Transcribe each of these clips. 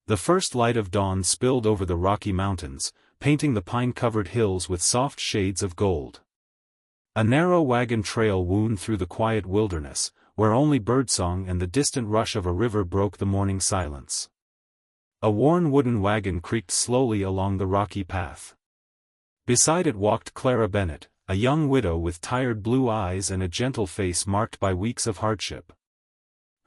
The first light of dawn spilled over the Rocky Mountains, painting the pine-covered hills with soft shades of gold. A narrow wagon trail wound through the quiet wilderness, where only birdsong and the distant rush of a river broke the morning silence. A worn wooden wagon creaked slowly along the rocky path. Beside it walked Clara Bennett, a young widow with tired blue eyes and a gentle face marked by weeks of hardship.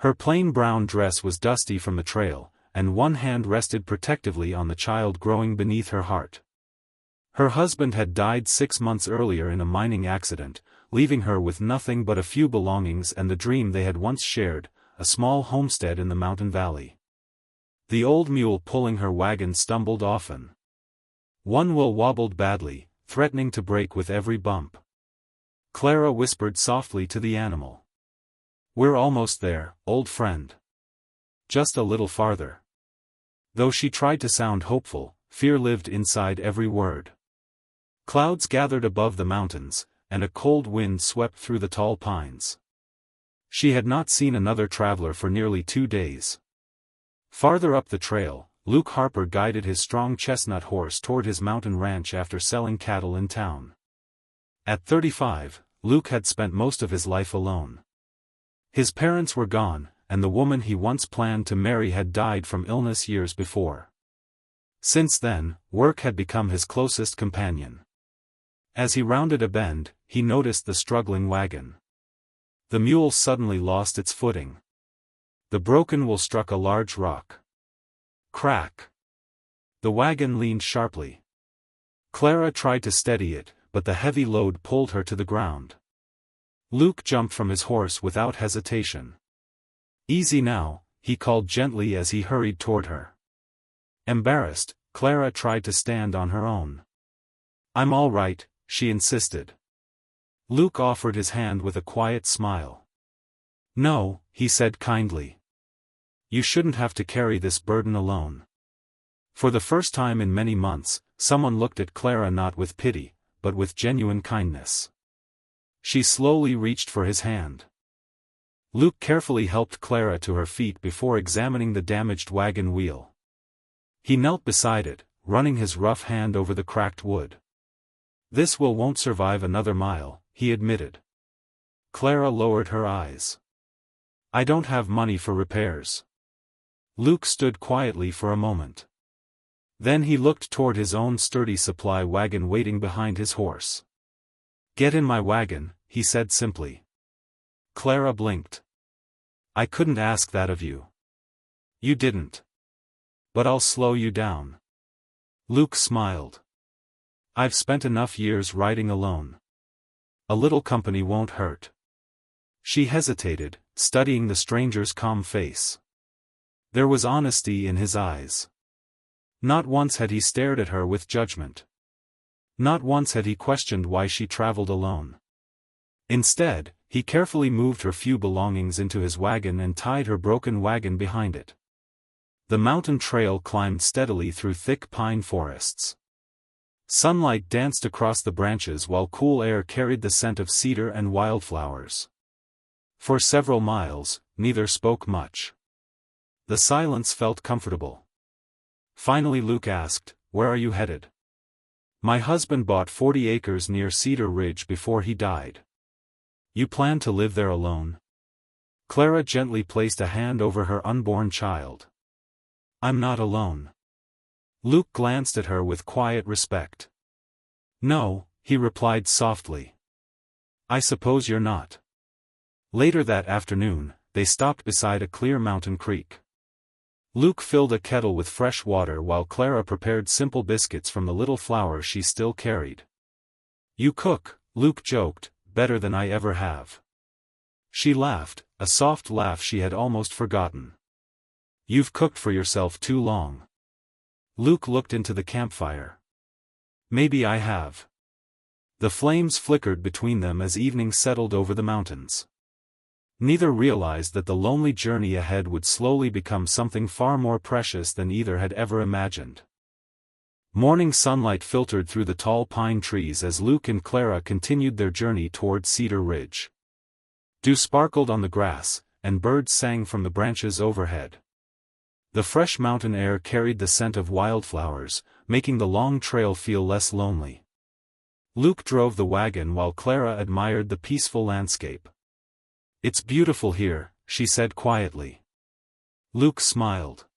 Her plain brown dress was dusty from the trail, and one hand rested protectively on the child growing beneath her heart. Her husband had died 6 months earlier in a mining accident, leaving her with nothing but a few belongings and the dream they had once shared, a small homestead in the mountain valley. The old mule pulling her wagon stumbled often. One wheel wobbled badly, threatening to break with every bump. Clara whispered softly to the animal. "We're almost there, old friend. Just a little farther." Though she tried to sound hopeful, fear lived inside every word. Clouds gathered above the mountains, and a cold wind swept through the tall pines. She had not seen another traveler for nearly 2 days. Farther up the trail, Luke Harper guided his strong chestnut horse toward his mountain ranch after selling cattle in town. At 35, Luke had spent most of his life alone. His parents were gone, and the woman he once planned to marry had died from illness years before. Since then, work had become his closest companion. As he rounded a bend, he noticed the struggling wagon. The mule suddenly lost its footing. The broken wheel struck a large rock. Crack! The wagon leaned sharply. Clara tried to steady it, but the heavy load pulled her to the ground. Luke jumped from his horse without hesitation. "Easy now," he called gently as he hurried toward her. Embarrassed, Clara tried to stand on her own. "I'm all right," she insisted. Luke offered his hand with a quiet smile. "No," he said kindly. "You shouldn't have to carry this burden alone." For the first time in many months, someone looked at Clara not with pity, but with genuine kindness. She slowly reached for his hand. Luke carefully helped Clara to her feet before examining the damaged wagon wheel. He knelt beside it, running his rough hand over the cracked wood. "This wheel won't survive another mile," he admitted. Clara lowered her eyes. "I don't have money for repairs." Luke stood quietly for a moment. Then he looked toward his own sturdy supply wagon waiting behind his horse. "Get in my wagon," he said simply. Clara blinked. "I couldn't ask that of you." "You didn't. But I'll slow you down." Luke smiled. "I've spent enough years riding alone. A little company won't hurt." She hesitated, studying the stranger's calm face. There was honesty in his eyes. Not once had he stared at her with judgment. Not once had he questioned why she traveled alone. Instead, he carefully moved her few belongings into his wagon and tied her broken wagon behind it. The mountain trail climbed steadily through thick pine forests. Sunlight danced across the branches while cool air carried the scent of cedar and wildflowers. For several miles, neither spoke much. The silence felt comfortable. Finally Luke asked, "Where are you headed?" "My husband bought 40 acres near Cedar Ridge before he died." "You plan to live there alone?" Clara gently placed a hand over her unborn child. "I'm not alone." Luke glanced at her with quiet respect. "No," he replied softly. "I suppose you're not." Later that afternoon, they stopped beside a clear mountain creek. Luke filled a kettle with fresh water while Clara prepared simple biscuits from the little flour she still carried. "You cook," Luke joked, "better than I ever have." She laughed, a soft laugh she had almost forgotten. "You've cooked for yourself too long." Luke looked into the campfire. "Maybe I have." The flames flickered between them as evening settled over the mountains. Neither realized that the lonely journey ahead would slowly become something far more precious than either had ever imagined. Morning sunlight filtered through the tall pine trees as Luke and Clara continued their journey toward Cedar Ridge. Dew sparkled on the grass, and birds sang from the branches overhead. The fresh mountain air carried the scent of wildflowers, making the long trail feel less lonely. Luke drove the wagon while Clara admired the peaceful landscape. "It's beautiful here," she said quietly. Luke smiled.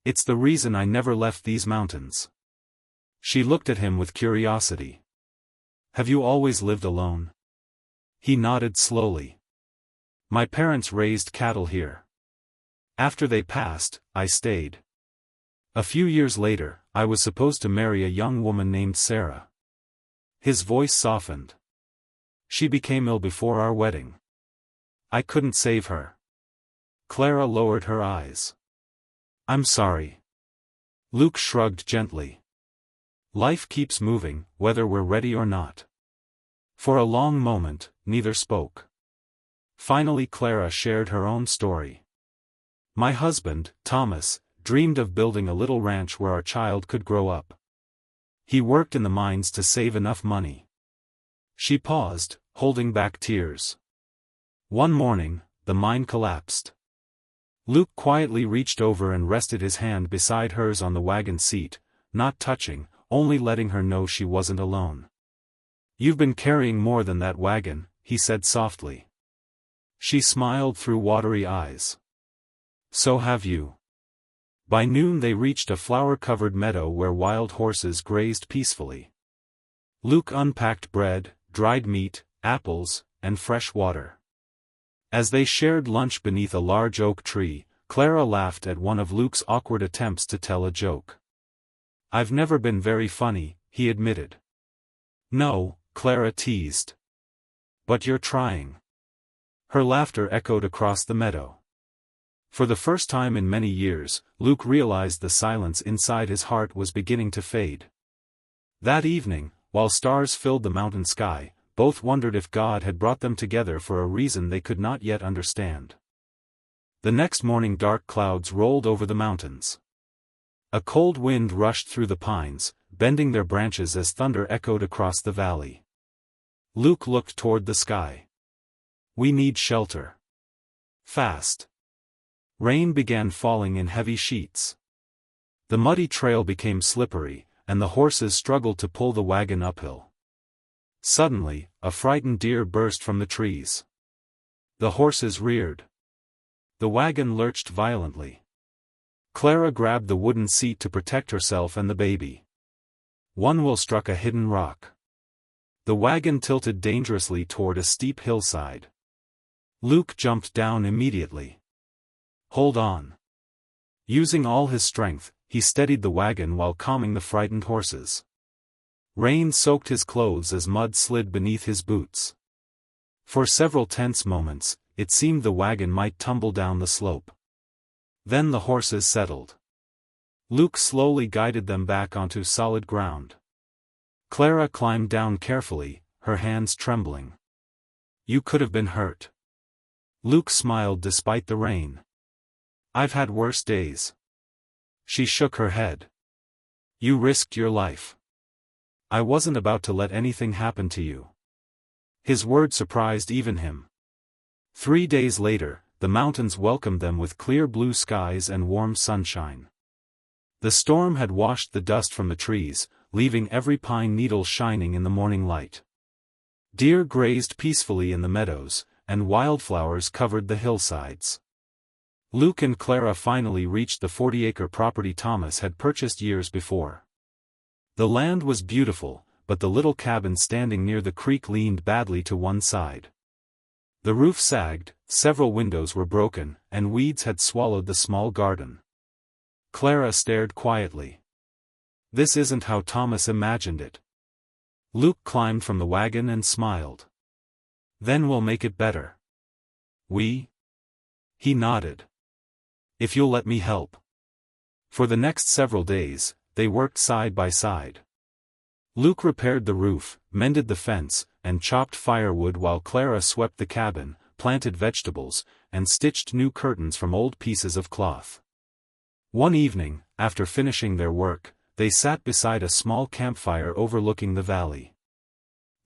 "It's the reason I never left these mountains." She looked at him with curiosity. "Have you always lived alone?" He nodded slowly. "My parents raised cattle here. After they passed, I stayed. A few years later, I was supposed to marry a young woman named Sarah." His voice softened. "She became ill before our wedding. I couldn't save her." Clara lowered her eyes. "I'm sorry." Luke shrugged gently. "Life keeps moving, whether we're ready or not." For a long moment, neither spoke. Finally Clara shared her own story. "My husband, Thomas, dreamed of building a little ranch where our child could grow up. He worked in the mines to save enough money." She paused, holding back tears. "One morning, the mine collapsed. Luke quietly reached over and rested his hand beside hers on the wagon seat, not touching, only letting her know she wasn't alone. "You've been carrying more than that wagon," he said softly. She smiled through watery eyes. "So have you." By noon they reached a flower-covered meadow where wild horses grazed peacefully. Luke unpacked bread, dried meat, apples, and fresh water. As they shared lunch beneath a large oak tree, Clara laughed at one of Luke's awkward attempts to tell a joke. "I've never been very funny," he admitted. "No," Clara teased. "But you're trying." Her laughter echoed across the meadow. For the first time in many years, Luke realized the silence inside his heart was beginning to fade. That evening, while stars filled the mountain sky, both wondered if God had brought them together for a reason they could not yet understand. The next morning dark clouds rolled over the mountains. A cold wind rushed through the pines, bending their branches as thunder echoed across the valley. Luke looked toward the sky. "We need shelter. Fast." Rain began falling in heavy sheets. The muddy trail became slippery, and the horses struggled to pull the wagon uphill. Suddenly, a frightened deer burst from the trees. The horses reared. The wagon lurched violently. Clara grabbed the wooden seat to protect herself and the baby. One wheel struck a hidden rock. The wagon tilted dangerously toward a steep hillside. Luke jumped down immediately. "Hold on." Using all his strength, he steadied the wagon while calming the frightened horses. Rain soaked his clothes as mud slid beneath his boots. For several tense moments, it seemed the wagon might tumble down the slope. Then the horses settled. Luke slowly guided them back onto solid ground. Clara climbed down carefully, her hands trembling. "You could have been hurt." Luke smiled despite the rain. "I've had worse days." She shook her head. "You risked your life. I wasn't about to let anything happen to you." His word surprised even him. 3 days later, the mountains welcomed them with clear blue skies and warm sunshine. The storm had washed the dust from the trees, leaving every pine needle shining in the morning light. Deer grazed peacefully in the meadows, and wildflowers covered the hillsides. Luke and Clara finally reached the 40-acre property Thomas had purchased years before. The land was beautiful, but the little cabin standing near the creek leaned badly to one side. The roof sagged, several windows were broken, and weeds had swallowed the small garden. Clara stared quietly. "This isn't how Thomas imagined it." Luke climbed from the wagon and smiled. "Then we'll make it better." "We?" He nodded. "If you'll let me help." For the next several days, they worked side by side. Luke repaired the roof, mended the fence, and chopped firewood while Clara swept the cabin, planted vegetables, and stitched new curtains from old pieces of cloth. One evening, after finishing their work, they sat beside a small campfire overlooking the valley.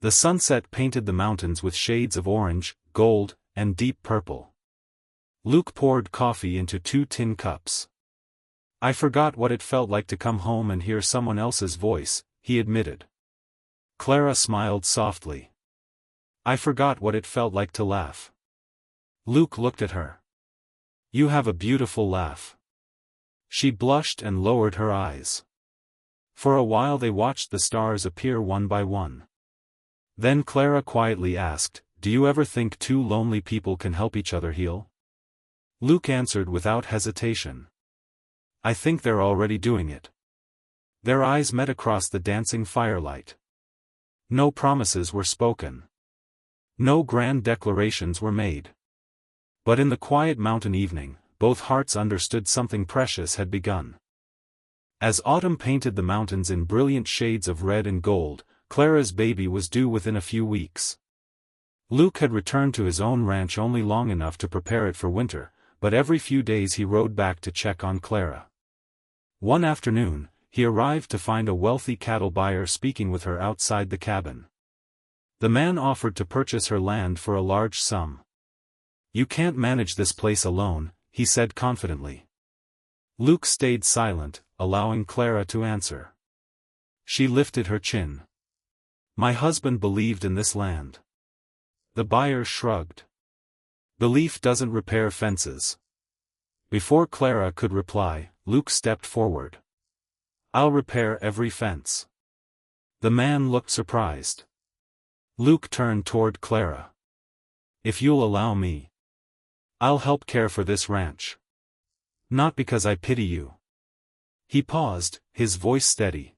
The sunset painted the mountains with shades of orange, gold, and deep purple. Luke poured coffee into 2 tin cups. I forgot what it felt like to come home and hear someone else's voice, he admitted. Clara smiled softly. I forgot what it felt like to laugh. Luke looked at her. You have a beautiful laugh. She blushed and lowered her eyes. For a while they watched the stars appear one by one. Then Clara quietly asked, Do you ever think two lonely people can help each other heal? Luke answered without hesitation. I think they're already doing it. Their eyes met across the dancing firelight. No promises were spoken. No grand declarations were made. But in the quiet mountain evening, both hearts understood something precious had begun. As autumn painted the mountains in brilliant shades of red and gold, Clara's baby was due within a few weeks. Luke had returned to his own ranch only long enough to prepare it for winter, but every few days he rode back to check on Clara. One afternoon, he arrived to find a wealthy cattle buyer speaking with her outside the cabin. The man offered to purchase her land for a large sum. You can't manage this place alone, he said confidently. Luke stayed silent, allowing Clara to answer. She lifted her chin. My husband believed in this land. The buyer shrugged. Belief doesn't repair fences. Before Clara could reply, Luke stepped forward. I'll repair every fence. The man looked surprised. Luke turned toward Clara. If you'll allow me, I'll help care for this ranch. Not because I pity you. He paused, his voice steady.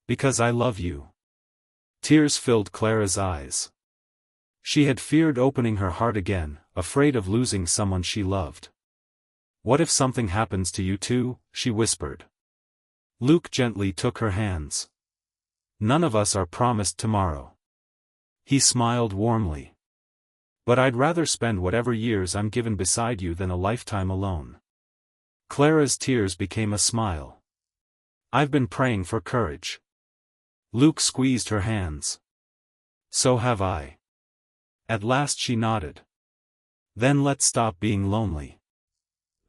Because I love you. Tears filled Clara's eyes. She had feared opening her heart again, afraid of losing someone she loved. What if something happens to you too? She whispered. Luke gently took her hands. None of us are promised tomorrow. He smiled warmly. But I'd rather spend whatever years I'm given beside you than a lifetime alone. Clara's tears became a smile. I've been praying for courage. Luke squeezed her hands. So have I. At last she nodded. Then let's stop being lonely.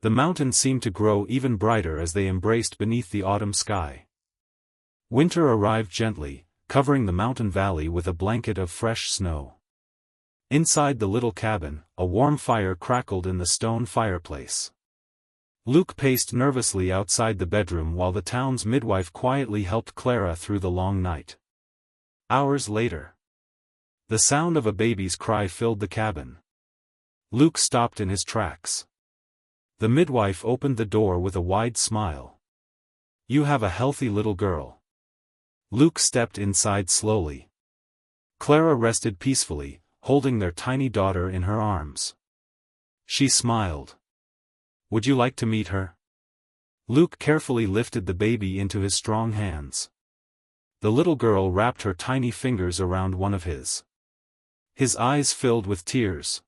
The mountains seemed to grow even brighter as they embraced beneath the autumn sky. Winter arrived gently, covering the mountain valley with a blanket of fresh snow. Inside the little cabin, a warm fire crackled in the stone fireplace. Luke paced nervously outside the bedroom while the town's midwife quietly helped Clara through the long night. Hours later, the sound of a baby's cry filled the cabin. Luke stopped in his tracks. The midwife opened the door with a wide smile. You have a healthy little girl. Luke stepped inside slowly. Clara rested peacefully, holding their tiny daughter in her arms. She smiled. Would you like to meet her? Luke carefully lifted the baby into his strong hands. The little girl wrapped her tiny fingers around one of his. His eyes filled with tears.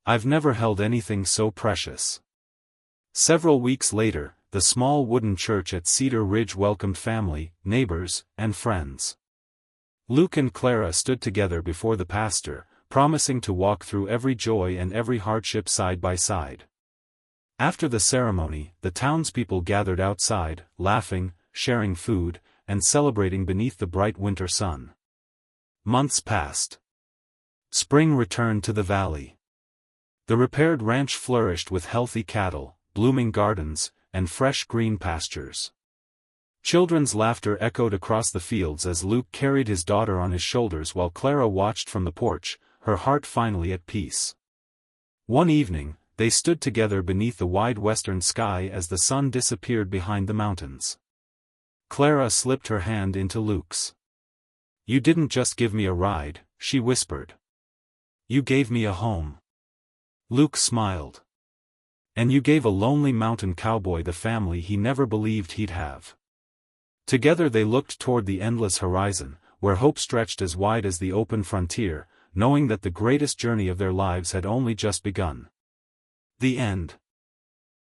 I've never held anything so precious. Several weeks later, the small wooden church at Cedar Ridge welcomed family, neighbors, and friends. Luke and Clara stood together before the pastor, promising to walk through every joy and every hardship side by side. After the ceremony, the townspeople gathered outside, laughing, sharing food, and celebrating beneath the bright winter sun. Months passed. Spring returned to the valley. The repaired ranch flourished with healthy cattle, blooming gardens, and fresh green pastures. Children's laughter echoed across the fields as Luke carried his daughter on his shoulders while Clara watched from the porch, her heart finally at peace. One evening, they stood together beneath the wide western sky as the sun disappeared behind the mountains. Clara slipped her hand into Luke's. You didn't just give me a ride, she whispered. You gave me a home. Luke smiled. And you gave a lonely mountain cowboy the family he never believed he'd have. Together they looked toward the endless horizon, where hope stretched as wide as the open frontier, knowing that the greatest journey of their lives had only just begun. The end.